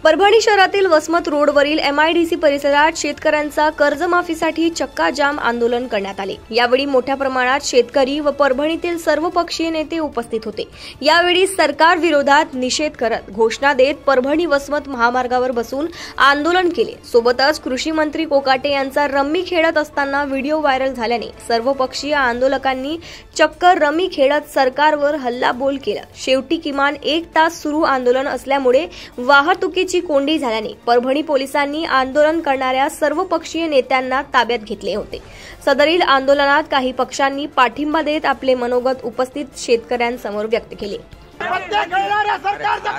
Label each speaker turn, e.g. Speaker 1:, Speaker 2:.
Speaker 1: परभणी शहरातील वसमत रोडवरील MIDC परिसरात शेतकऱ्यांचा कर्जमाफीसाठी चक्का-जाम आंदोलन करण्यात आले। यावेळी मोठ्या प्रमाणात शेतकरी व परभणीतील सर्व पक्षीय नेते उपस्थित होते। यावेळी सरकार विरोधात निषेध करत घोषणा देत परभणी वसमत महामार्गावर बसून आंदोलन केले। सोबतच कृषी मंत्री कोकाटे यांचा रम्मी खेळत असताना व्हिडिओ व्हायरल झाल्याने सर्व पक्षीय आंदोलकांनी चक्क रम्मी खेळत सरकारवर हल्लाबोल केला। शेवटी किमान 1 तास सुरू आंदोलन असल्यामुळे वाहतुकीची कोंडी झाल्याने परभणी पोलिसांनी आंदोलन करणाऱ्या सर्व पक्षीय नेत्यांना ताब्यात घेतले होते। सदरील आंदोलनात काही पक्षांनी पाठिंबा देत आपले मनोगत उपस्थित शेतकऱ्यांसमोर व्यक्त केले।
Speaker 2: सरकारचं